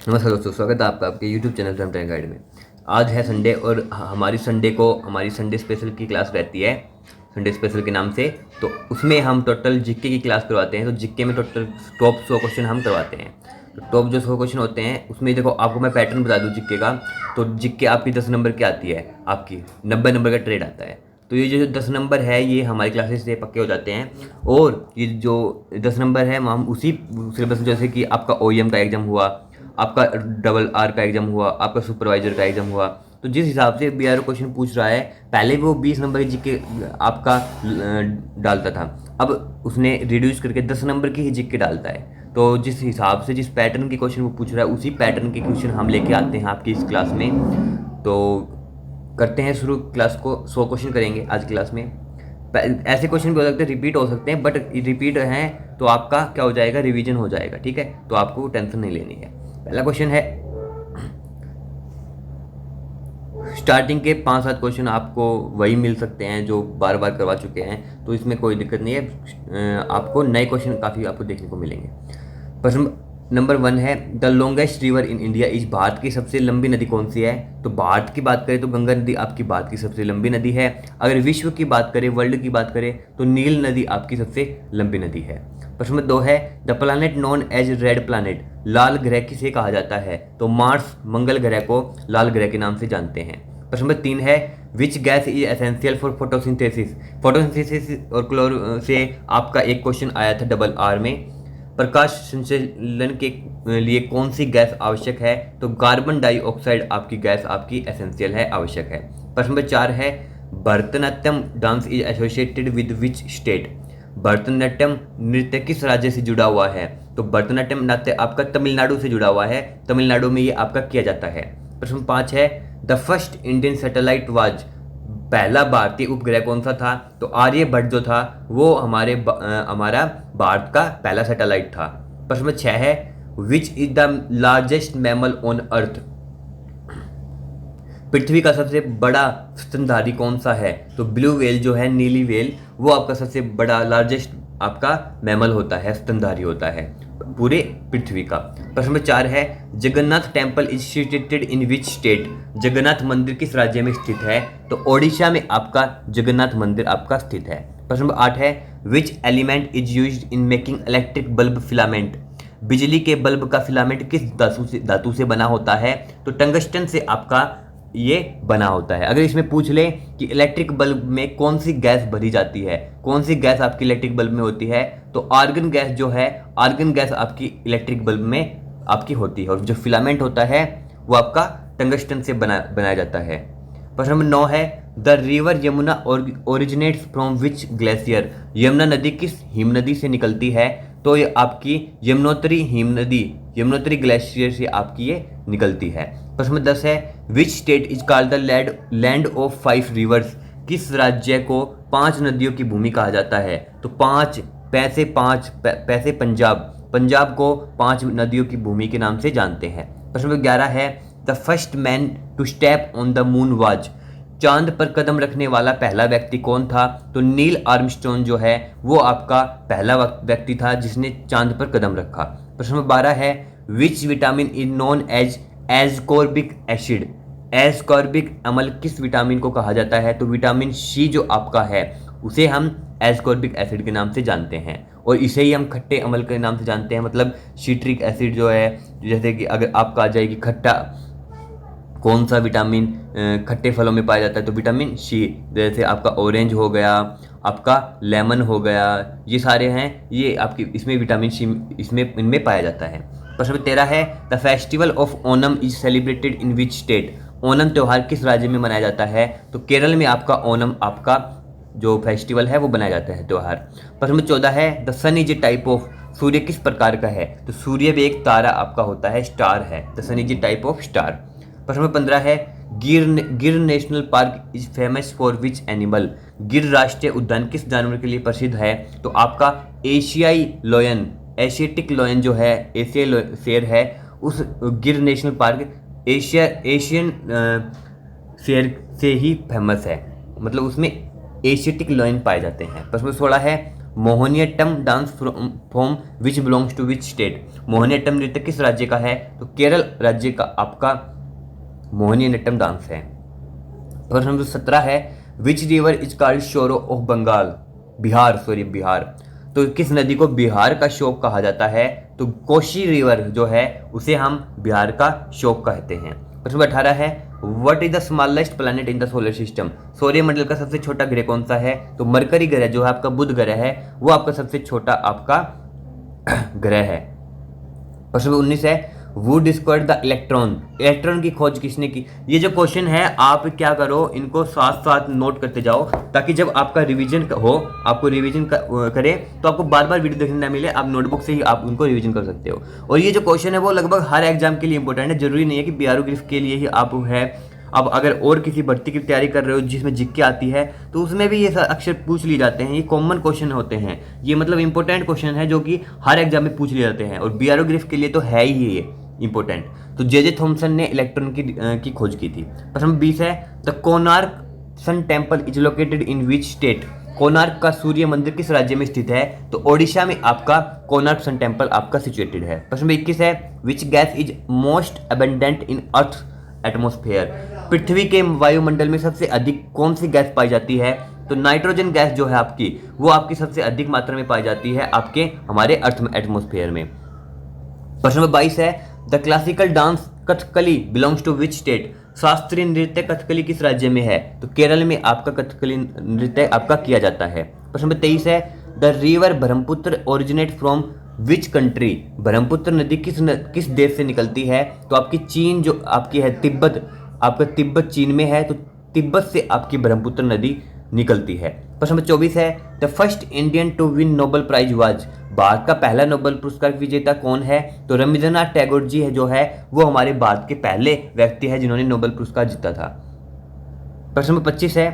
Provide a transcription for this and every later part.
नमस्कार दोस्तों, स्वागत है आपका आपके YouTube channel from time guide में। आज है संडे और हमारी संडे स्पेशल की क्लास रहती है, संडे स्पेशल के नाम से। तो उसमें हम टोटल जीके की क्लास करवाते हैं। तो जीके में टोटल टॉप 100 क्वेश्चन हम करवाते हैं। तो टॉप जो 100 क्वेश्चन होते हैं उसमें देखो, आपको मैं पैटर्न बता दूँ जीके का। तो जीके आपकी 10 नंबर की आती है, आपकी 90 नंबर का ट्रेड आता है। तो ये जो 10 नंबर है ये हमारी क्लासेस से पक्के हो जाते हैं। और ये जो 10 नंबर है हम उसी सिलेबस, जैसे कि आपका OEM का एग्जाम हुआ, आपका RRR का एग्जाम हुआ, आपका सुपरवाइजर का एग्जाम हुआ। तो जिस हिसाब से BRO क्वेश्चन पूछ रहा है, पहले वो 20 नंबर की जीके आपका डालता था, अब उसने रिड्यूस करके 10 नंबर की ही जीके डालता है। तो जिस हिसाब से जिस पैटर्न के क्वेश्चन वो पूछ रहा है उसी पैटर्न के क्वेश्चन हम लेके आते हैं आपकी इस क्लास में। तो करते हैं शुरू क्लास को। 100 क्वेश्चन करेंगे आज क्लास में। ऐसे क्वेश्चन भी हो सकते हैं, रिपीट हो सकते हैं, बट रिपीट हैं तो आपका क्या हो जाएगा, रिवीजन हो जाएगा। ठीक है, तो आपको टेंशन नहीं लेनी है। पहला क्वेश्चन है, स्टार्टिंग के 5-7 क्वेश्चन आपको वही मिल सकते हैं जो बार बार करवा चुके हैं, तो इसमें कोई दिक्कत नहीं है। आपको नए क्वेश्चन काफ़ी आपको देखने को मिलेंगे। प्रश्न नंबर 1 है, the longest river in India is, Bharat की सबसे लंबी नदी कौन सी है? तो भारत की बात करें तो गंगा नदी आपकी भारत की सबसे लंबी नदी है। अगर विश्व की बात करें, वर्ल्ड की बात करें, तो नील नदी आपकी सबसे लंबी नदी है। प्रश्न नंबर 2 है, the planet known as red planet, लाल ग्रह किसे कहा जाता है? तो मार्स, मंगल ग्रह को लाल ग्रह के नाम से जानते हैं। प्रश्न नंबर 3 है, which gas is essential for photosynthesis? Photosynthesis और क्लोर से आपका एक क्वेश्चन आया था RRR में। प्रकाश संश्लेषण के लिए कौन सी गैस आवश्यक है? तो कार्बन डाइऑक्साइड आपकी गैस आपकी एसेंशियल है, आवश्यक है। प्रश्न नंबर 4 है, Bharatanatyam dance is associated with which state? Bharatanatyam नृत्य किस राज्य से जुड़ा हुआ है? तो भरतनाट्यम नृत्य आपका तमिलनाडु से जुड़ा हुआ है, तमिलनाडु में ये आपका किया जाता है। प्रश्न 5 है, the first Indian satellite was, पहला भारतीय उपग्रह कौन सा था? तो आर्यभट्ट जो था वो हमारा भारत का पहला सैटेलाइट था। प्रश्न 6 है, which is the largest mammal on earth? पृथ्वी का सबसे बड़ा स्तनधारी कौन सा है? तो ब्लू व्हेल जो है, नीली व्हेल, वो आपका सबसे बड़ा लार्जेस्ट आपका मैमल होता है, स्तनधारी होता है पूरे पृथ्वी का। प्रश्न नंबर 4 है, Jagannath temple is situated in which state? Jagannath मंदिर किस राज्य में स्थित है? तो ओडिशा में आपका जगन्नाथ मंदिर आपका स्थित है। प्रश्न नंबर 8 है, which element is used in making electric bulb filament? बिजली के बल्ब का फिलामेंट किस धातु से बना होता है? तो टंगस्टन से आपका ये बना होता है। अगर इसमें पूछ ले कि इलेक्ट्रिक बल्ब में कौन सी गैस भरी जाती है, कौन सी गैस आपकी इलेक्ट्रिक बल्ब में होती है, तो आर्गन गैस जो है, आर्गन गैस आपकी इलेक्ट्रिक बल्ब में आपकी होती है। और जो फिलामेंट होता है वो आपका टंगस्टन से बनाया जाता है। प्रश्न नंबर 9 है, the river Yamuna originates from which glacier? Yamuna नदी किस हिम नदी से निकलती है? तो ये आपकी यमुनोत्री ग्लेशियर से आपकी ये निकलती है। प्रश्न नंबर 10 है, which state is called the land of 5 reverse? किस राज्य को 5 नदियों की भूमि कहा जाता है? तो पैसे पंजाब को 5 नदियों की भूमि के नाम से जानते हैं। प्रश्न नंबर 11 है, the first man to step on the moon was? चांद पर कदम रखने वाला पहला व्यक्ति कौन था? तो नील आर्मस्ट्रॉन्ग जो है वो आपका पहला व्यक्ति था जिसने चांद पर कदम रखा। प्रश्न नंबर 12 है, which vitamin is known as ascorbic acid? Ascorbic अम्ल किस विटामिन को कहा जाता है? तो विटामिन C जो आपका है उसे हम एस्कॉर्बिक एसिड के नाम से जानते हैं, और इसे ही हम खट्टे अम्ल के नाम से जानते हैं। मतलब सिट्रिक एसिड जो है, जैसे कि अगर आपका आ जाएगी खट्टा, कौन सा विटामिन खट्टे फलों में पाया जाता है? तो विटामिन C, जैसे आपका ऑरेंज हो गया, आपका लेमन हो गया, ये सारे हैं, ये आपकी इसमें विटामिन C इनमें पाया जाता है। प्रश्न 13 है, the festival of Onam is celebrated in which state? Onam त्यौहार किस राज्य में मनाया जाता है? तो केरल में आपका ओनम आपका जो फेस्टिवल है वो बनाया जाता है त्यौहार। प्रश्न 14 है, the sun is a type of, सूर्य किस प्रकार का है? तो सूर्य भी एक तारा आपका होता है, स्टार है। The sun is a type of star. प्रश्न नंबर 15 है, Gir national park is famous for which animal? Gir राष्ट्रीय उद्यान किस जानवर के लिए प्रसिद्ध है? तो आपका एशियाटिक लॉयन जो है, एशियाई शेर है, उस गिर नेशनल पार्क एशियन शेर से ही फेमस है, मतलब उसमें एशियाटिक लॉयन पाए जाते हैं। प्रश्न 16 है, Mohiniyattam dance form which belongs to which state? Mohiniyattam नृत्य किस राज्य का है? तो केरल राज्य का आपका मोहिनीअट्टम डांस है। प्रश्न नंबर 17 है which river is called sorrow of Bengal? Bihar. तो किस नदी को बिहार का शोक कहा जाता है? तो कोशी रिवर जो है उसे हम बिहार का शोक कहते हैं। प्रश्न नंबर 18 है what is the smallest planet in the solar system? सौरमंडल का सबसे छोटा ग्रह कौन सा है? तो मरकरी ग्रह जो है आपका बुध ग्रह है, वो आपका सबसे छोटा आपका ग्रह है। प्रश्न नंबर 19 है वो डिस्कवर्ड द इलेक्ट्रॉन की खोज किसने की? ये जो क्वेश्चन है आप क्या करो, इनको साथ साथ नोट करते जाओ ताकि जब आपका रिवीजन हो, आपको रिवीजन करे तो आपको बार बार वीडियो देखने ना मिले, आप नोटबुक से ही आप उनको रिवीजन कर सकते हो। और ये जो क्वेश्चन है वो लगभग हर एग्जाम के लिए इंपॉर्टेंट है, जरूरी नहीं है कि बीआरओ ग्रिफ के लिए ही आप है। अब अगर और किसी भर्ती की तैयारी कर रहे हो जिसमें जीके आती है तो उसमें भी ये अक्षर पूछ लिए जाते हैं, ये कॉमन क्वेश्चन होते हैं, ये मतलब इंपॉर्टेंट क्वेश्चन है जो कि हर एग्जाम में पूछ लिए जाते हैं और बीआरओ ग्रिफ के लिए तो है ही ये इंपॉर्टेंट। तो जे थॉमसन ने इलेक्ट्रॉन की खोज की थी। प्रश्न नंबर 20 है the Konark sun temple is located in which state? Konark का सूर्य मंदिर किस राज्य में स्थित है? तो ओडिशा में आपका कोणार्क सन टेम्पल आपका सिचुएटेड है। प्रश्न नंबर 21 है which gas is most abundant in earth atmosphere? पृथ्वी के वायुमंडल में सबसे अधिक कौन सी गैस पाई जाती है? तो नाइट्रोजन गैस जो है आपकी वो आपकी सबसे अधिक मात्रा में पाई जाती है आपके हमारे अर्थ एटमोस्फेयर में। प्रश्न नंबर 22 है the classical dance Kathakali belongs to which state? शास्त्रीय नृत्य कथकली किस राज्य में है? तो केरल में आपका कथकली नृत्य आपका किया जाता है। प्रश्न नंबर 23 है the river Brahmaputra originate from which country? Brahmaputra नदी किस देश से निकलती है? तो आपकी चीन जो आपकी है तिब्बत, आपका तिब्बत चीन में है, तो तिब्बत से आपकी ब्रह्मपुत्र नदी निकलती है। प्रश्न नंबर 24 है the first Indian to win Nobel prize was? भारत का पहला नोबेल पुरस्कार विजेता कौन है? तो रविंद्रनाथ टैगोर जी है जो है वो हमारे भारत के पहले व्यक्ति है जिन्होंने नोबेल पुरस्कार जीता था। प्रश्न नंबर 25 है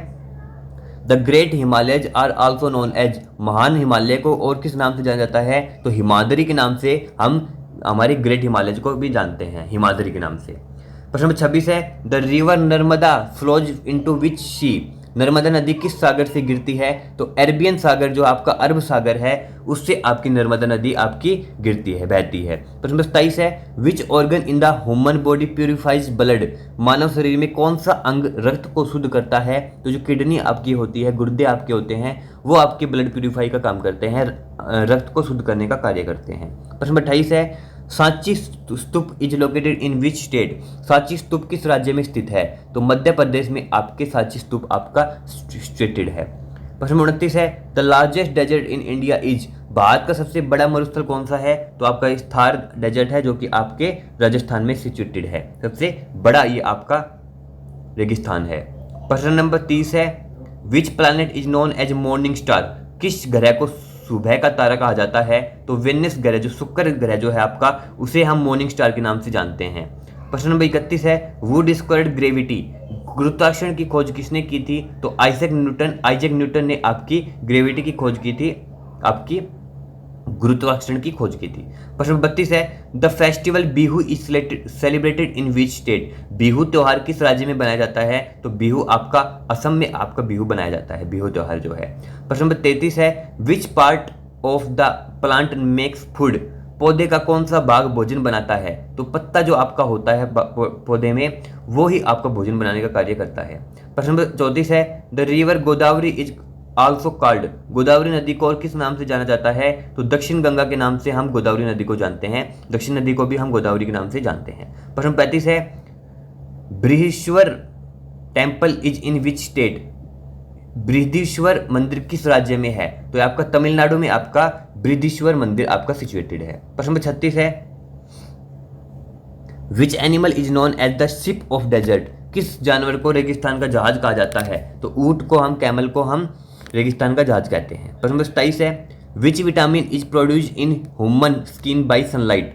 the great Himalayas are also known as? महान हिमालय को और किस नाम से जाना जाता है? तो हिमाद्री के नाम से हम हमारे ग्रेट हिमालयज को भी जानते हैं, हिमाद्री के नाम से। प्रश्न नंबर 26 है the river Narmada flows into which sea? Narmada नदी किस सागर से गिरती है? तो अरबियन सागर जो आपका अरब सागर है उससे आपकी नर्मदा नदी आपकी गिरती है, बहती है। प्रश्न नंबर 27 है which organ in the human body purifies blood? मानव शरीर में कौन सा अंग रक्त को शुद्ध करता है? तो जो किडनी आपकी होती है, गुर्दे आपके होते हैं, वो आपके ब्लड प्यूरिफाई का काम करते हैं, रक्त को शुद्ध करने का कार्य करते हैं। प्रश्न नंबर 28 है Sanchi stupa is located in which state? Sanchi stupa किस राज्य में स्थित है? तो मध्य प्रदेश में आपके सांची स्तूप आपका सिचुएटेड है। प्रश्न 29 है the largest desert in India is? भारत का सबसे बड़ा मरुस्थल कौन सा है? तो आपका थार डेजर्ट है जो कि आपके राजस्थान में सिचुएटेड है, सबसे बड़ा ये आपका रेगिस्तान है। प्रश्न नंबर 30 है which planet is known as morning star? किस ग्रह को सुबह का तारा कहा जाता है? तो वेनिस ग्रह जो शुक्र ग्रह जो है आपका उसे हम मॉर्निंग स्टार के नाम से जानते हैं। प्रश्न नंबर 31 है वुड डिस्कवर्ड ग्रेविटी? गुरुत्वाकर्षण की खोज किसने की थी? तो आइजैक न्यूटन ने आपकी ग्रेविटी की खोज की थी, आपकी गुरुत्वाकर्षण की खोज की थी। प्रश्न 32 है the festival Bihu is celebrated in which state? Bihu त्योहार किस राज्य में बनाया जाता है? तो बिहू आपका असम में आपका बिहू बनाया जाता है, बिहू त्योहार जो है। प्रश्न नंबर 33 है which part of the plant makes food? पौधे का कौन सा भाग भोजन बनाता है? तो पत्ता जो आपका होता है पौधे में वो ही आपका भोजन बनाने का कार्य करता है। प्रश्न नंबर 34 है the river Godavari is also called? Godavari नदी को और किस नाम से जाना जाता है? तो दक्षिण गंगा के नाम से हम गोदावरी नदी को जानते हैं, दक्षिण नदी को भी हम गोदावरी के नाम से जानते हैं। प्रश्न 35 है Brihadeeswara temple is in which state? Brihadeeswara मंदिर किस राज्य में है? तो आपका तमिलनाडु में आपका बृहदीश्वर मंदिर आपका सिचुएटेड है। प्रश्न नंबर 36 है which animal is known as the ship of desert? किस जानवर को रेगिस्तान का जहाज कहा जाता है? तो ऊंट को हम, कैमल को हम रेगिस्तान का जहाज कहते हैं। प्रश्न नंबर 27 है which vitamin is produce in human skin by sunlight?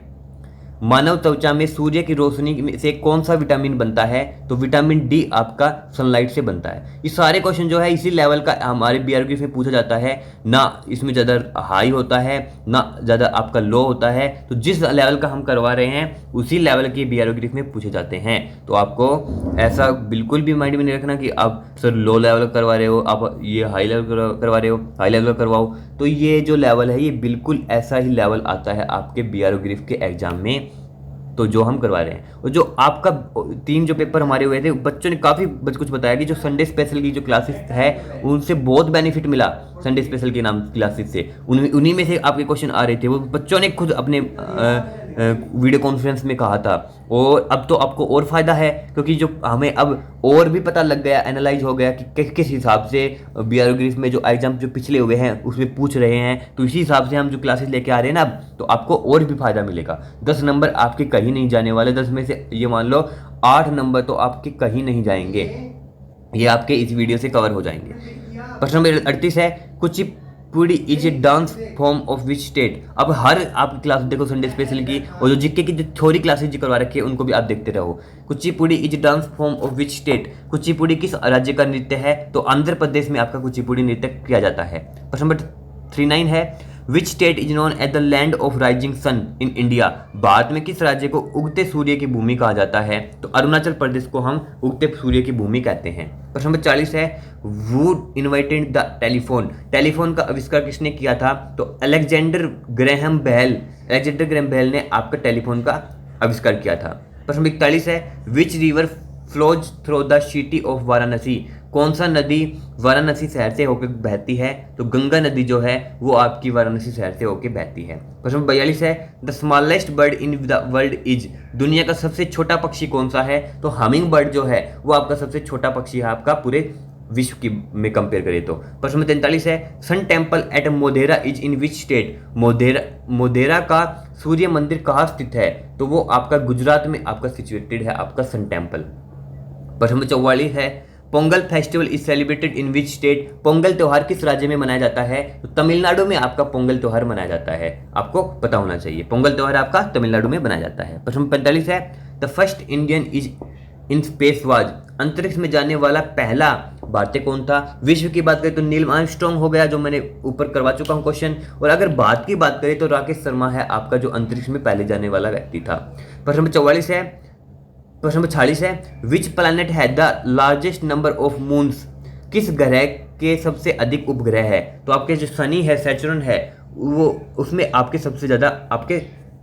मानव त्वचा में सूर्य की रोशनी से कौन सा विटामिन बनता है? तो विटामिन डी आपका सनलाइट से बनता है। ये सारे क्वेश्चन जो है इसी लेवल का हमारे बीआरक्यू में पूछा जाता है, ना इसमें ज़्यादा हाई होता है ना ज़्यादा आपका लो होता है। तो जिस लेवल का हम करवा रहे हैं उसी लेवल के बीआरक्यू में पूछे जाते हैं। तो आपको ऐसा बिल्कुल भी माइंड में नहीं रखना कि आप सर लो लेवल करवा रहे हो, आप ये हाई लेवल करवा रहे हो, हाई लेवल करवाओ। तो ये जो लेवल है ये बिल्कुल ऐसा ही लेवल आता है आपके बीआरओ के एग्जाम में, तो जो हम करवा रहे हैं। और जो आपका 3 जो पेपर हमारे हुए थे, बच्चों ने काफ़ी कुछ बताया कि जो संडे स्पेशल की जो क्लासेस है उनसे बहुत बेनिफिट मिला। संडे स्पेशल के नाम क्लासेस से उन्हीं में से आपके क्वेश्चन आ रहे थे, वो बच्चों ने खुद अपने वीडियो कॉन्फ्रेंस में कहा था। और अब तो आपको और फ़ायदा है, क्योंकि जो हमें अब और भी पता लग गया, एनालाइज हो गया कि किस हिसाब से बीआरओ में जो एग्जाम जो पिछले हुए हैं उसमें पूछ रहे हैं। तो इसी हिसाब से हम जो क्लासेस लेके आ रहे हैं ना, तो आपको और भी फ़ायदा मिलेगा। 10 नंबर आपके कहीं नहीं जाने वाले, 10 में से ये मान लो 8 नंबर तो आपके कहीं नहीं जाएंगे, ये आपके इस वीडियो से कवर हो जाएंगे। प्रश्न नंबर 38 है, Kuchipudi is a dance form of which state? अब हर आपकी क्लास देखो संडे स्पेशल की, और जो जीके की जो थ्योरी क्लासेज जो करवा रखी है उनको भी आप देखते रहो। Kuchipudi is dance form of which state? Kuchipudi किस राज्य का नृत्य है? तो आंध्र प्रदेश में आपका कुचिपुड़ी नृत्य किया जाता है। प्रश्न नंबर 39 है, which state is known as the land of rising sun in India? भारत में किस राज्य को उगते सूर्य की भूमि कहा जाता है? तो अरुणाचल प्रदेश को हम उगते सूर्य की भूमि कहते हैं। प्रश्न नंबर 40 है, who invented the telephone? Telephone का आविष्कार किसने किया था? तो Alexander Graham Bell. Alexander Graham Bell ने आपका टेलीफोन का आविष्कार किया था। प्रश्न नंबर 41 है, which river flows through the city of Varanasi? कौन सा नदी वाराणसी शहर से होकर बहती है? तो गंगा नदी जो है वो आपकी वाराणसी शहर से होकर बहती है। प्रश्न 42 है, the smallest bird in the world is? दुनिया का सबसे छोटा पक्षी कौन सा है? तो हमिंग बर्ड जो है वो आपका सबसे छोटा पक्षी है आपका पूरे विश्व की में कंपेयर करें तो। प्रश्न नंबर 43 है, sun temple at Modhera is in which state? Modhera का सूर्य मंदिर कहाँ स्थित है? तो वो आपका गुजरात में आपका सिचुएटेड है आपका सन टेम्पल। प्रश्न नंबर 44 है, Pongal festival is celebrated in which state? Pongal त्योहार किस राज्य में मनाया जाता है? तो तमिलनाडु में आपका पोंगल त्योहार मनाया जाता है, आपको पता होना चाहिए। पोंगल त्योहार आपका तमिलनाडु में मनाया जाता है। प्रश्न 45 है, the first Indian is in space was? अंतरिक्ष में जाने वाला पहला भारतीय कौन था? विश्व की बात करें तो नील आर्मस्ट्रांग हो गया, जो मैंने ऊपर करवा चुका हूं क्वेश्चन। और अगर भारत की बात करें तो राकेश शर्मा है आपका जो अंतरिक्ष में पहले जाने वाला व्यक्ति था। प्रश्न नंबर 44 है, प्रश्न नंबर 46 है, विच प्लैनेट है the largest number of moons? किस ग्रह के सबसे अधिक उपग्रह है? तो आपके जो शनि है, सैटर्न है, वो उसमें आपके सबसे ज़्यादा आपके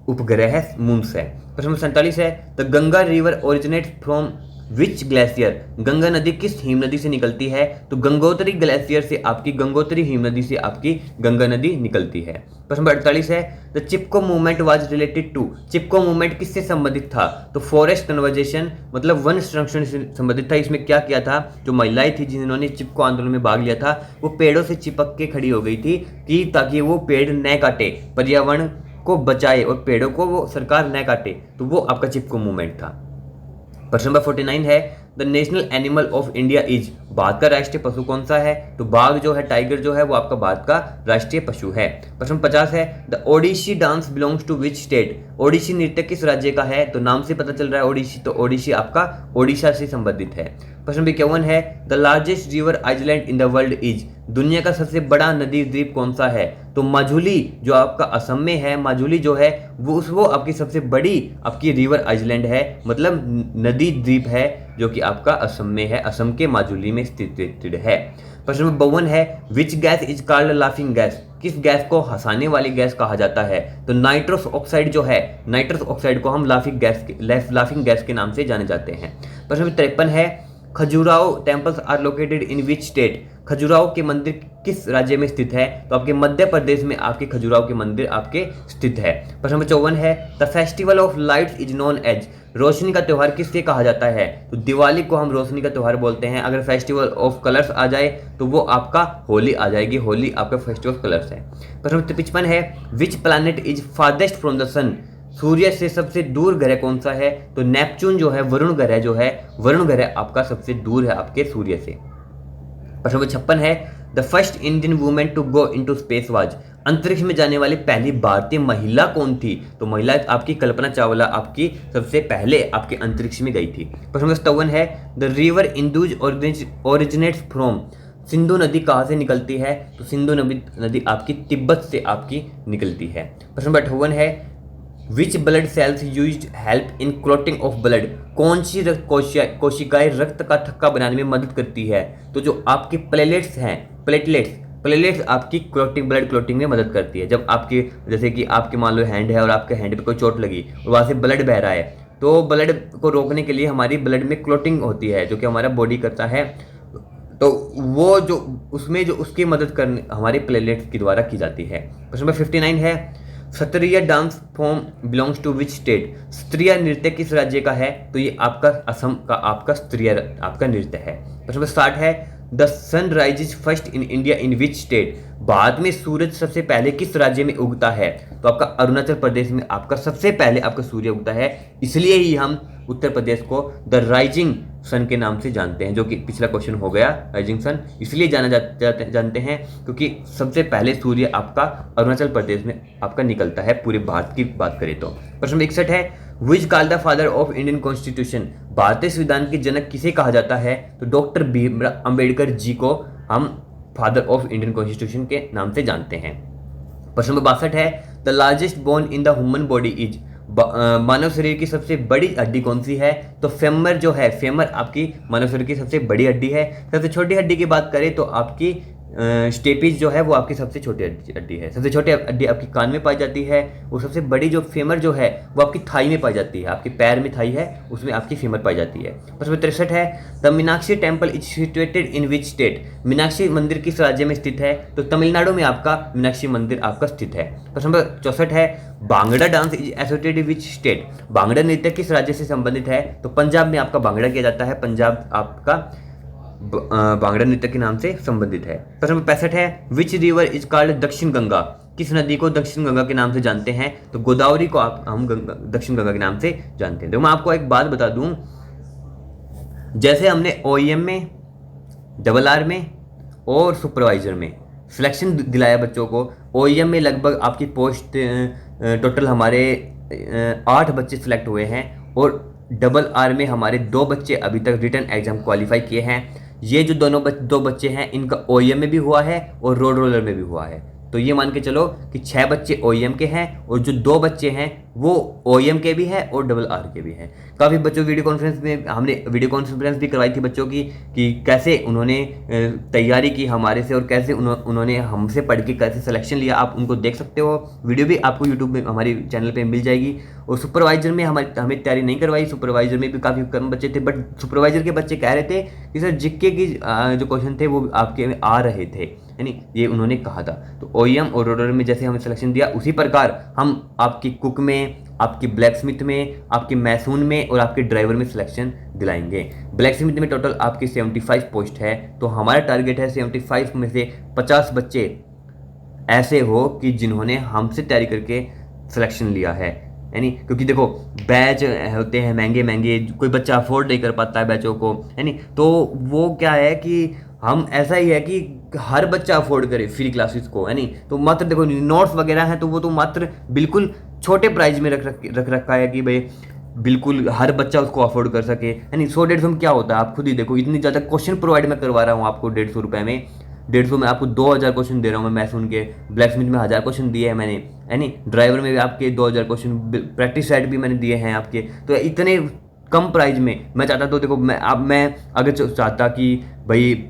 उपग्रह है, मून्स है। प्रश्न नंबर 47 है, the Ganga river originate from which glacier? Ganga नदी किस हिम नदी से निकलती है? तो गंगोत्री ग्लेशियर से आपकी गंगोत्री हिम नदी से आपकी गंगा नदी निकलती है। प्रश्न नंबर 48 है, the Chipko movement was related to? Chipko movement किससे संबंधित था? तो फॉरेस्ट कन्वर्जेशन मतलब वन संरक्षण से संबंधित था। इसमें क्या किया था, जो महिलाएं थी जिन्होंने चिपको आंदोलन में भाग लिया था, वो पेड़ों से चिपक के खड़ी हो गई थी कि ताकि वो पेड़ न काटे, पर्यावरण को बचाए और पेड़ों को वो सरकार न काटे। तो वो आपका चिपको मूवमेंट था। प्रश्न नंबर 49 है, the national animal of India is? भारत का राष्ट्रीय पशु कौन सा है? तो बाघ जो है, टाइगर जो है, वो आपका भारत का राष्ट्रीय पशु है। प्रश्न 50 है, the Odissi dance belongs to which state? Odissi नृत्य किस राज्य का है? तो नाम से पता चल रहा है ओडिसी, तो ओडिसी आपका ओडिशा से संबंधित है। प्रश्न 51 है, the largest river island in the world is? दुनिया का सबसे बड़ा नदी द्वीप कौन सा है? तो माजुली जो आपका असम में है, माजुली जो है वो आपकी सबसे बड़ी आपकी रिवर आइलैंड है, मतलब नदी द्वीप है, जो कि आपका असम में है, असम के माजुली में स्थित है। प्रश्न नंबर 52 है, which gas is called laughing gas? किस गैस को हंसाने वाली गैस कहा जाता है? तो नाइट्रस ऑक्साइड जो है, नाइट्रस ऑक्साइड को हम लाफिंग गैस के नाम से जाने जाते हैं। प्रश्न नंबर 53 है, Khajuraho temples are located in which state? Khajuraho के मंदिर किस राज्य में स्थित है? तो आपके मध्य प्रदेश में आपके खजुराहो के मंदिर आपके स्थित है। प्रश्न नंबर 54 है, the festival of lights is known as? रोशनी का त्यौहार किससे कहा जाता है? तो दिवाली को हम रोशनी का त्यौहार बोलते हैं। अगर फेस्टिवल ऑफ कलर्स आ जाए तो वो आपका होली आ जाएगी, होली आपका फेस्टिवल ऑफ कलर्स है। प्रश्न नंबर 55 है, which planet is farthest from the sun? सूर्य से सबसे दूर ग्रह कौन सा है? तो नेपच्यून जो है, वरुण ग्रह जो है, वरुण ग्रह आपका सबसे दूर है आपके सूर्य से। प्रश्न नंबर 56 है, the first Indian women to go into space was? अंतरिक्ष में जाने वाली पहली भारतीय महिला कौन थी? तो महिला आपकी कल्पना चावला आपकी सबसे पहले आपके अंतरिक्ष में गई थी। प्रश्न नंबर 57 है, the river Indus originates from, Sindhu नदी कहाँ से निकलती है? तो सिंधु नदी आपकी तिब्बत से आपकी निकलती है। प्रश्न नंबर 58 है, which blood cells used help in clotting of blood, कौन सी कोशिकाएं रक्त का थक्का बनाने में मदद करती है? तो जो आपके प्लेटलेट्स हैं, प्लेटलेट्स आपकी ब्लड क्लॉटिंग में मदद करती है। जब आपके जैसे कि आपके मान लो हैंड है और आपके हैंड पे कोई चोट लगी और वहाँ से ब्लड बह रहा है, तो ब्लड को रोकने के लिए हमारी ब्लड में क्लॉटिंग होती है जो कि हमारा बॉडी करता है। तो वो जो उसमें जो उसकी मदद करने हमारे प्लेटलेट्स के द्वारा की जाती है। प्रश्न नंबर 59 है, Sattriya dance form belongs to which state, Sattriya नृत्य किस राज्य का है? तो ये आपका असम का आपका सत्रिया आपका नृत्य है। प्रश्न नंबर 60 है, the sun rises first in India in which state, Bharat में सूरज सबसे पहले किस राज्य में उगता है? तो आपका अरुणाचल प्रदेश में आपका सबसे पहले आपका सूर्य उगता है, इसलिए ही हम उत्तर प्रदेश को द राइजिंग सन के नाम से जानते हैं, जो कि पिछला क्वेश्चन हो गया। राइजिंग सन इसलिए जानते हैं क्योंकि सबसे पहले सूर्य आपका अरुणाचल प्रदेश में आपका निकलता है, पूरे भारत की बात करें तो। प्रश्न 61 है, which call the father of Indian constitution, भारतीय संविधान के जनक किसे कहा जाता है? तो डॉक्टर भीमराव अंबेडकर जी को हम फादर ऑफ इंडियन कॉन्स्टिट्यूशन के नाम से जानते हैं। प्रश्न नंबर 62 है, the largest bone in the human body is, मानव शरीर की सबसे बड़ी हड्डी कौन सी है? तो फेमर जो है, फेमर आपकी मानव शरीर की सबसे बड़ी हड्डी है। सबसे छोटी हड्डी की बात करें तो आपकी स्टेपिज जो है वो आपकी सबसे छोटी हड्डी है। सबसे छोटी हड्डी आपकी कान में पाई जाती है, और सबसे बड़ी जो फेमर जो है वो आपकी थाई में पाई जाती है, आपके पैर में थाई है उसमें आपकी फेमर पाई जाती है। प्रश्न 63 है, the Meenakshi temple is situated in which state, Meenakshi मंदिर किस राज्य में स्थित है? तो तमिलनाडु में आपका मीनाक्षी मंदिर आपका स्थित है। प्रश्न नंबर 64 है, bhangra dance is associated which state, bhangra नृत्य किस राज्य से संबंधित है? तो पंजाब में आपका भांगड़ा किया जाता है, पंजाब आपका भांगड़ा नृत्य के नाम से संबंधित है। प्रश्न नंबर 65 है, विच रिवर इज कॉल्ड दक्षिण गंगा, किस नदी को दक्षिण गंगा के नाम से जानते हैं? तो गोदावरी को हम दक्षिण गंगा के नाम से जानते हैं। तो मैं आपको एक बात बता दूं, जैसे हमने ओईएम में, डबल आर में और सुपरवाइजर में सिलेक्शन दिलाया बच्चों को, ओईएम में लगभग आपकी पोस्ट टोटल हमारे 8 बच्चे सिलेक्ट हुए हैं, और डबल आर में हमारे 2 बच्चे अभी तक रिटन एग्जाम क्वालिफाई किए हैं। ये जो दो बच्चे हैं इनका ओईएम में भी हुआ है और रोड रोलर में भी हुआ है। तो ये मान के चलो कि 6 बच्चे ओईएम के हैं और जो 2 बच्चे हैं वो ओईएम के भी हैं और डबल आर के भी हैं। काफ़ी बच्चों वीडियो कॉन्फ्रेंस में हमने वीडियो कॉन्फ्रेंस भी करवाई थी बच्चों की, कि कैसे उन्होंने तैयारी की हमारे से और कैसे उन्होंने हमसे पढ़ के कैसे सिलेक्शन लिया। आप उनको देख सकते हो, वीडियो भी आपको यूट्यूब में हमारी चैनल पर मिल जाएगी। और सुपरवाइजर में हमें तैयारी नहीं करवाई, सुपरवाइजर में भी काफ़ी कम बच्चे थे, बट सुपरवाइजर के बच्चे कह रहे थे कि सर जीके की जो क्वेश्चन थे वो आपके में आ रहे थे, यानी ये उन्होंने कहा था। तो ओईएम और रोडर में जैसे हमें सिलेक्शन दिया, उसी प्रकार हम आपकी कुक में, आपकी ब्लैक स्मिथ में, आपके मैसून में और आपके ड्राइवर में सिलेक्शन दिलाएंगे। ब्लैक स्मिथ में टोटल आपकी 75 पोस्ट है, तो हमारा टारगेट है 75 में से 50 बच्चे ऐसे हो कि जिन्होंने हमसे तैयारी करके सिलेक्शन लिया है। यानी क्योंकि देखो बैच होते हैं महंगे महंगे, कोई बच्चा अफोर्ड नहीं कर पाता है बैचों को, यानी तो वो क्या है कि हम ऐसा ही है कि हर बच्चा अफोर्ड करे फ्री क्लासेस को, यानी तो मात्र देखो नोट्स वगैरह हैं तो वो तो मात्र बिल्कुल छोटे प्राइस में रख रखा है कि भाई बिल्कुल हर बच्चा उसको अफोर्ड कर सके। यानी 100-150 में क्या होता है आप खुद ही देखो, इतनी ज़्यादा क्वेश्चन प्रोवाइड मैं करवा रहा हूँ आपको 150 रुपये में, 150 में आपको 2000 क्वेश्चन दे रहा हूँ मैं मैसून के। ब्लैक स्मिथ में 1000 क्वेश्चन दिए हैं मैंने, यानी ड्राइवर में भी आपके 2000 क्वेश्चन, प्रैक्टिस सेट भी मैंने दिए हैं आपके। तो इतने कम प्राइस में मैं चाहता तो देखो मैं अगर चाहता कि भाई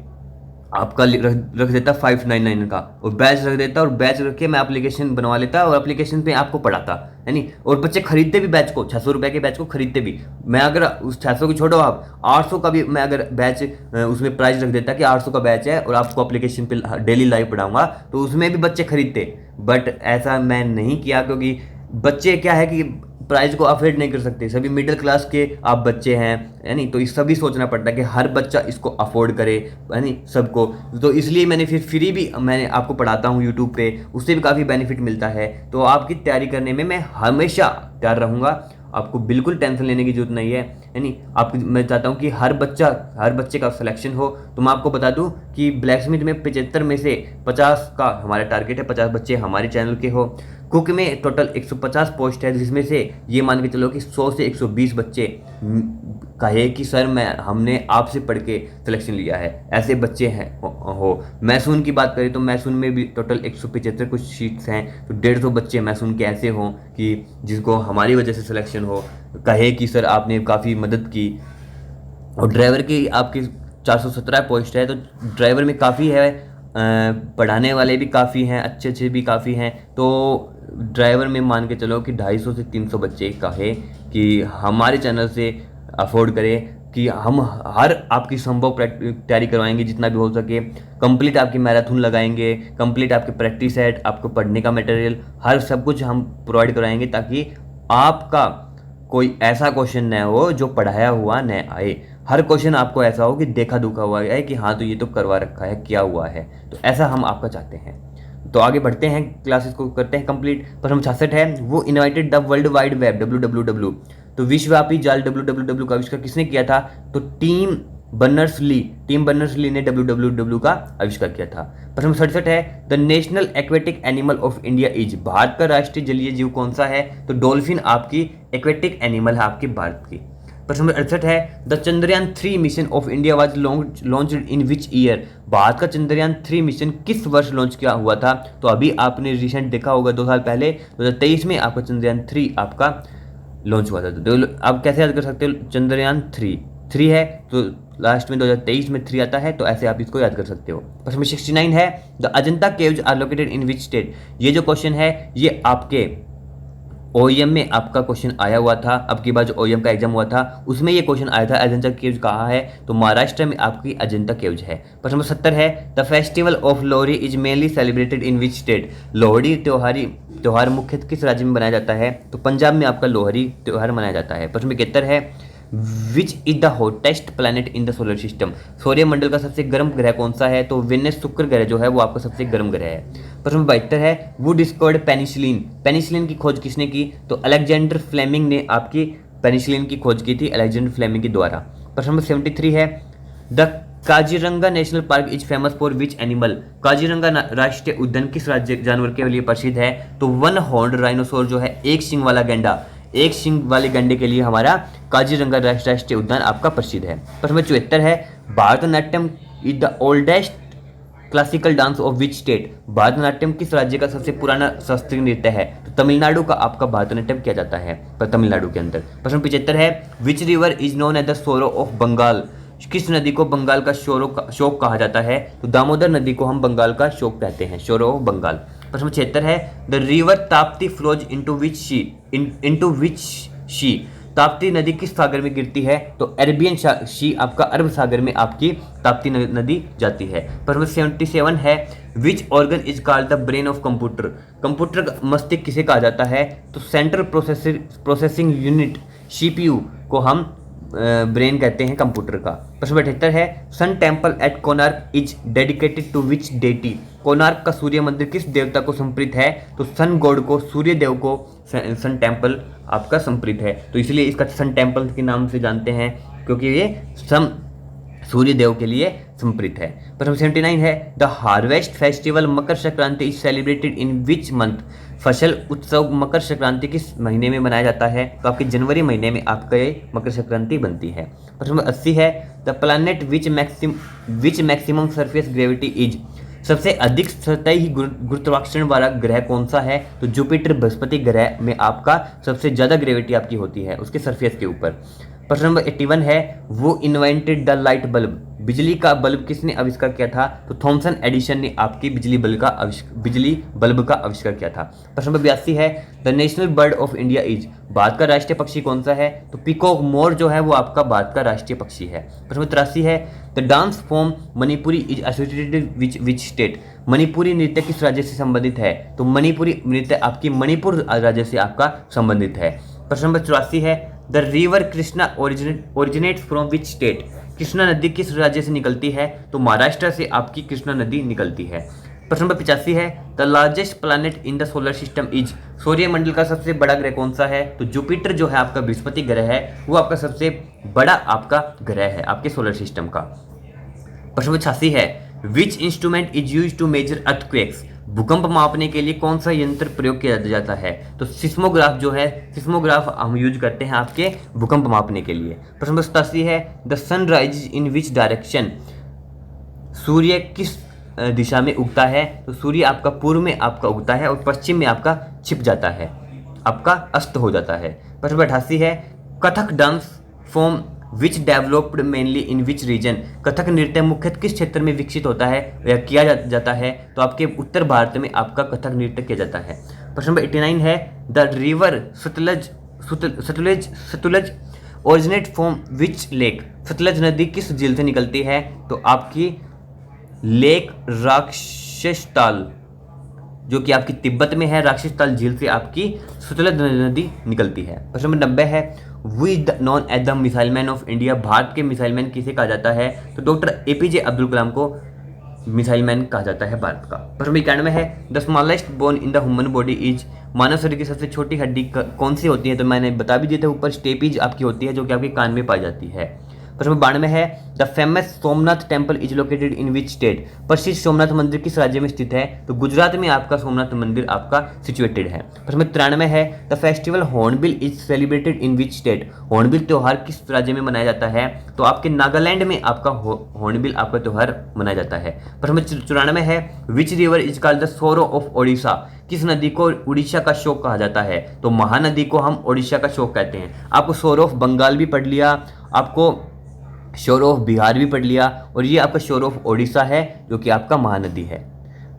आपका रख देता 599 का और बैच रख देता, और बैच रख के मैं एप्लीकेशन बनवा लेता और एप्लीकेशन पे आपको पढ़ाता, यानी और बच्चे खरीदते भी बैच को, 600 रुपये के बैच को खरीदते भी। मैं अगर उस 600 को छोड़ो आप 800 का भी मैं अगर बैच उसमें प्राइस रख देता कि 800 का बैच है और आपको एप्लीकेशन पे डेली लाइव पढ़ाऊंगा, तो उसमें भी बच्चे खरीदते। बट ऐसा मैं नहीं किया, क्योंकि बच्चे क्या है कि प्राइस को अफोर्ड नहीं कर सकते, सभी मिडिल क्लास के आप बच्चे हैं, यानी तो इस सभी सोचना पड़ता है कि हर बच्चा इसको अफोर्ड करे, यानी सबको। तो इसलिए मैंने फिर फ्री भी मैंने आपको पढ़ाता हूँ यूट्यूब पे, उससे भी काफ़ी बेनिफिट मिलता है। तो आपकी तैयारी करने में मैं हमेशा तैयार रहूँगा आपको बिल्कुल टेंशन लेने की जरूरत नहीं है। यानी आप, मैं चाहता हूँ कि हर बच्चे का सिलेक्शन हो। तो मैं आपको बता दूं कि ब्लैक स्मिथ में 75 में से 50 का हमारा टारगेट है, 50 बच्चे हमारे चैनल के हो। कुक में टोटल 150 पोस्ट है, जिसमें से ये मान के चलो कि 100 से 120 बच्चे कहे कि सर हमने आपसे पढ़ के सिलेक्शन लिया है, ऐसे बच्चे हैं हो। मैसून की बात करें तो मैसून में भी टोटल 175 कुछ सीट्स हैं, तो 150 बच्चे मैसून के ऐसे हों कि जिसको हमारी वजह से सिलेक्शन हो, कहे कि सर आपने काफ़ी मदद की। और ड्राइवर की आपकी 417 पोस्ट है, तो ड्राइवर में काफ़ी है, पढ़ाने वाले भी काफ़ी हैं, अच्छे भी काफ़ी हैं। तो ड्राइवर में मान के चलो कि 250 से 300 बच्चे कहे कि हमारे चैनल से अफोर्ड करें कि हम हर आपकी संभव तैयारी करवाएंगे जितना भी हो सके। कंप्लीट आपकी मैराथन लगाएंगे, कंप्लीट आपके प्रैक्टिस सेट, आपको पढ़ने का मटेरियल, हर सब कुछ हम प्रोवाइड कराएंगे, ताकि आपका कोई ऐसा क्वेश्चन न हो जो पढ़ाया हुआ न आए। हर क्वेश्चन आपको ऐसा हो कि देखा दुखा हुआ है कि हाँ तो ये तो करवा रखा है, क्या हुआ है। तो ऐसा हम आपका चाहते हैं। तो आगे बढ़ते हैं, क्लासेस को करते हैं कंप्लीट। प्रश्न 66 है, वो invited the world wide web WWW, तो विश्वव्यापी जाल WWW का आविष्कार किसने किया था? तो टीम बर्नर्स ली ने WWW का आविष्कार किया था। प्रश्न 67 है, the national aquatic animal of India is, भारत का राष्ट्रीय जलीय जीव कौन सा है? तो डॉल्फिन आपकी एक्वेटिक एनिमल है आपके भारत की। प्रश्न नंबर 68 है, the Chandrayaan 3 mission of India was launched in which year, Bharat का चंद्रयान 3 मिशन किस वर्ष लॉन्च किया हुआ था? तो अभी आपने रिसेंट देखा होगा 2 साल पहले 2023 में आपका चंद्रयान 3 आपका लॉन्च हुआ था। तो आप कैसे याद कर सकते हो? चंद्रयान 3 है तो लास्ट में 2023 में 3 आता है, तो ऐसे आप इसको याद कर सकते हो। प्रश्न नंबर 69 है, the Ajanta caves are located in which state, ये जो क्वेश्चन है ये आपके OEM में आपका क्वेश्चन आया हुआ था। अब की बार जो OEM का एग्जाम हुआ था उसमें ये क्वेश्चन आया था, अजंता केव्स कहाँ है? तो महाराष्ट्र में आपकी अजंता केव्स है। प्रश्न नंबर 70 है, the festival of Lohri is mainly celebrated in which state, Lohri त्योहार मुख्यतः किस राज्य में मनाया जाता है? तो पंजाब में आपका लोहड़ी त्योहार मनाया जाता है। प्रश्न नंबर 71 है, which is the hottest planet in the solar system, सौर्यमंडल का सबसे गर्म ग्रह कौन सा है? तो वेनस शुक्र ग्रह जो है वो आपका सबसे गर्म ग्रह है। प्रश्न नंबर 72 है, वो डिस्कवर्ड पेनिसिलिन की खोज किसने की? तो अलेक्जेंडर फ्लेमिंग ने आपकी पेनिसिलिन की खोज की थी, अलेक्जेंडर फ्लेमिंग के द्वारा। प्रश्न नंबर 73 है, the Kaziranga national park is famous for which animal, Kaziranga राष्ट्रीय उद्यान किस राज्य जानवर के लिए प्रसिद्ध है? तो वन हॉर्न्ड राइनोसोर जो है, एक सिंग वाला गैंडा, एक सिंग वाले गंडे के लिए हमारा काजीरंगा राष्ट्रीय उद्यान आपका प्रसिद्ध है। प्रश्न नंबर 74 है, Bharatanatyam is the oldest classical dance of which state, Bharatanatyam किस राज्य का सबसे पुराना शास्त्रीय नृत्य है? तो तमिलनाडु का आपका भारतनाट्यम किया जाता है तमिलनाडु के अंदर। प्रश्न 75 है, which river is known as the sorrow of Bengal, किस नदी को बंगाल का शोक कहा जाता है? तो दामोदर नदी को हम बंगाल का शोक कहते हैं, शोरो ऑफ बंगाल। प्रश्न 76 है, the river Tapti flows into which sea, Tapti नदी किस सागर में गिरती है? तो अरेबियन सी आपका अरब सागर में आपकी ताप्ती नदी जाती है। प्रश्न 77 है, which organ is called the brain of computer का मस्तिष्क किसे कहा जाता है? तो सेंट्रल प्रोसेसिंग यूनिट CPU को हम ब्रेन कहते हैं कंप्यूटर का। प्रश्न 78 है, sun temple at Konark is dedicated to which deity, Konark का सूर्य मंदिर किस देवता को समर्पित है? तो सन गॉड को, सूर्य देव को सन टेम्पल आपका समर्पित है, तो इसलिए इसका सन टेम्पल के नाम से जानते हैं, क्योंकि ये सूर्य देव के लिए समर्पित है। प्रश्न 79 है, the harvest festival Makar Sankranti is celebrated in which month, फसल उत्सव मकर संक्रांति किस महीने में मनाया जाता है? तो आपके जनवरी महीने में आपका ये मकर संक्रांति बनती है। प्रश्न नंबर 80 है, the planet which maximum surface gravity is, सबसे अधिक सतही गुरुत्वाकर्षण वाला ग्रह कौन सा है? तो जुपिटर बृहस्पति ग्रह में आपका सबसे ज्यादा ग्रेविटी आपकी होती है उसके सरफेस के ऊपर। प्रश्न नंबर 81 है, वो इन्वेंटेड द लाइट बल्ब, बिजली का बल्ब किसने आविष्कार किया था? तो थॉमसन एडिशन ने आपकी बिजली बल्ब का आविष्कार किया था। प्रश्न नंबर 82 है, the national bird of India is, भारत का राष्ट्रीय पक्षी कौन सा है? तो पीकॉक मोर जो है वो आपका भारत का राष्ट्रीय पक्षी है। प्रश्न नंबर 83 है, the dance form Manipuri is associated which state, Manipuri नृत्य किस राज्य से संबंधित है? तो मणिपुरी नृत्य आपकी मणिपुर राज्य से आपका संबंधित है। प्रश्न नंबर 84 है, the river Krishna originates from which state, Krishna नदी किस राज्य से निकलती है? तो महाराष्ट्र से आपकी कृष्णा नदी निकलती है। प्रश्न नंबर 85 है the largest planet in the solar system is, सौर्यमंडल का सबसे बड़ा ग्रह कौन सा है? तो जुपिटर जो है आपका बृहस्पति ग्रह है, वो आपका सबसे बड़ा आपका ग्रह है आपके सोलर सिस्टम का। प्रश्न नंबर 86 है which instrument is use to measure earthquakes, भूकंप मापने के लिए कौन सा यंत्र प्रयोग किया जाता है? तो सिस्मोग्राफ जो है, सिस्मोग्राफ हम यूज करते हैं आपके भूकंप मापने के लिए। प्रश्न नंबर 87 है the sun rise in which direction, सूर्य किस दिशा में उगता है? तो सूर्य आपका पूर्व में आपका उगता है और पश्चिम में आपका छिप जाता है, आपका अस्त हो जाता है। प्रश्न नंबर 88 है Kathak dance form which developed mainly in which region, Kathak नृत्य मुख्यतः किस क्षेत्र में विकसित होता है या किया जाता है? तो आपके उत्तर भारत में आपका कथक नृत्य किया जाता है। प्रश्न नंबर 89 है the river Sutlej originate from which lake, Sutlej नदी किस झील से निकलती है? तो आपकी लेक राक्षसताल जो कि आपकी तिब्बत में है, राक्षसताल झील से आपकी सतलज नदी निकलती है। प्रश्न नंबर 90 है who is known as the missile man of India, Bharat के मिसाइल मैन किसे कहा जाता है? तो डॉक्टर APJ अब्दुल कलाम को मिसाइल मैन कहा जाता है भारत का। प्रश्न नंबर 91 है the smallest bone in the human body is, मानव शरीर की सबसे छोटी हड्डी कौन सी होती है? तो मैंने बता भी दिया था ऊपर, स्टेपीज आपकी होती है जो कि आपके कान में पाई जाती है। प्रश्न नंबर 92 है the famous Somnath temple is located in which state, प्रसिद्ध सोमनाथ मंदिर किस राज्य में स्थित है? तो गुजरात में आपका सोमनाथ मंदिर आपका सिचुएटेड है। प्रश्न नंबर 93 है the festival hornbill is celebrated in which state, hornbill त्यौहार किस राज्य में मनाया जाता है? तो आपके नागालैंड में आपका हॉर्नबिल आपका त्यौहार मनाया जाता है। प्रश्न नंबर 94 है which river is called the sorrow of Odisha, किस नदी को उड़ीसा का शोक कहा जाता है? तो महानदी को हम ओडिशा का शोक कहते हैं। आपको सोरो ऑफ बंगाल भी पढ़ लिया, आपको शोर ऑफ बिहार भी पढ़ लिया, और ये आपका शोर ऑफ ओडिशा है जो कि आपका महानदी है।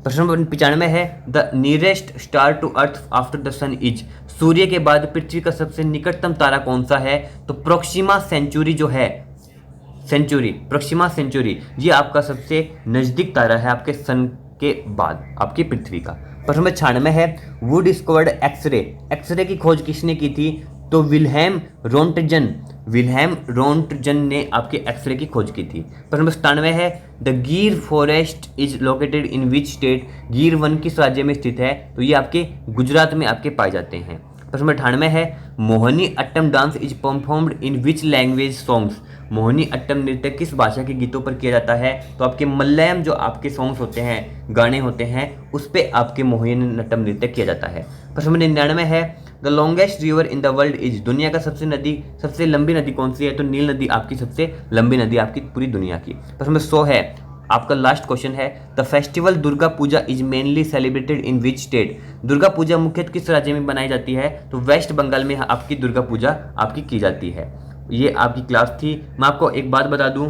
प्रश्न नंबर 95 है the nearest star to earth after the sun is, सूर्य के बाद पृथ्वी का सबसे निकटतम तारा कौन सा है? तो प्रोक्सिमा सेंचुरी जो है, प्रोक्सिमा सेंचुरी ये आपका सबसे नज़दीक तारा है आपके सन के बाद आपकी पृथ्वी का। प्रश्न नंबर 96 है वो डिस्कवर्ड एक्सरे, एक्सरे की खोज किसने की थी? तो विल्हेम रोंटजन ने आपके एक्सरे की खोज की थी। प्रश्न नंबर 97 है द गिर forest is located in which state, गिर वन किस राज्य में स्थित है? तो ये आपके गुजरात में आपके पाए जाते हैं। प्रश्न नंबर 98 है Mohini Attam dance is performed in which language songs, Mohini Attam नृत्य किस भाषा के गीतों पर किया जाता है? तो आपके मलयालम जो आपके सॉन्ग्स होते हैं, गाने होते हैं, उस पर आपके मोहिनी अट्टम नृत्य किया जाता है। प्रश्न नंबर 99 है the longest river in the world is, दुनिया का सबसे लंबी नदी कौन सी है? तो नील नदी आपकी सबसे लंबी नदी आपकी पूरी दुनिया की। प्रश्न नंबर 100 है आपका लास्ट क्वेश्चन है the festival Durga Puja is mainly celebrated in which state, Durga Puja मुख्यतः किस राज्य में बनाई जाती है? तो वेस्ट बंगाल में आपकी दुर्गा पूजा आपकी की जाती है। ये आपकी क्लास थी। मैं आपको एक बात बता दूं,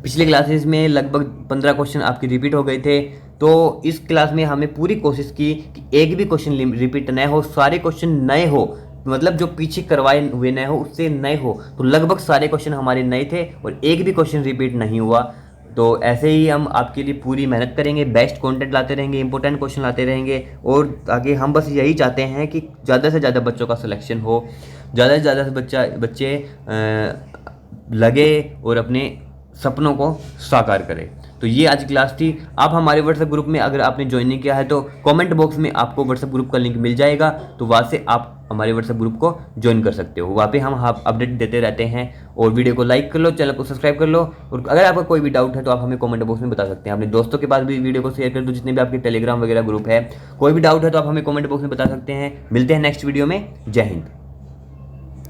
पिछले क्लासेस में लगभग 15 क्वेश्चन आपके रिपीट हो गए थे, तो इस क्लास में हमें पूरी कोशिश की कि एक भी क्वेश्चन रिपीट न हो, सारे क्वेश्चन नए हो, मतलब जो पीछे करवाए हुए नए हो उससे नए हो। तो लगभग सारे क्वेश्चन हमारे नए थे और एक भी क्वेश्चन रिपीट नहीं हुआ। तो ऐसे ही हम आपके लिए पूरी मेहनत करेंगे, बेस्ट कंटेंट लाते रहेंगे, इंपॉर्टेंट क्वेश्चन लाते रहेंगे, और आगे हम बस यही चाहते हैं कि ज़्यादा से ज़्यादा बच्चों का सिलेक्शन हो, ज़्यादा से ज़्यादा बच्चे लगे और अपने सपनों को साकार करें। तो ये आज क्लास थी। आप हमारे व्हाट्सएप ग्रुप में अगर आपने ज्वाइन नहीं किया है तो कमेंट बॉक्स में आपको व्हाट्सएप ग्रुप का लिंक मिल जाएगा, तो वहाँ से आप हमारे व्हाट्सएप ग्रुप को ज्वाइन कर सकते हो। वहाँ पे हम अपडेट देते रहते हैं। और वीडियो को लाइक कर लो, चैनल को सब्सक्राइब कर लो, और अगर आपका कोई भी डाउट है तो आप हमें कमेंट बॉक्स में बता सकते हैं। अपने दोस्तों के पास भी वीडियो को शेयर कर दो, जितने भी आपके टेलीग्राम वगैरह ग्रुप है। कोई भी डाउट है तो आप हमें कमेंट बॉक्स में बता सकते हैं। मिलते हैं नेक्स्ट वीडियो में। जय हिंद।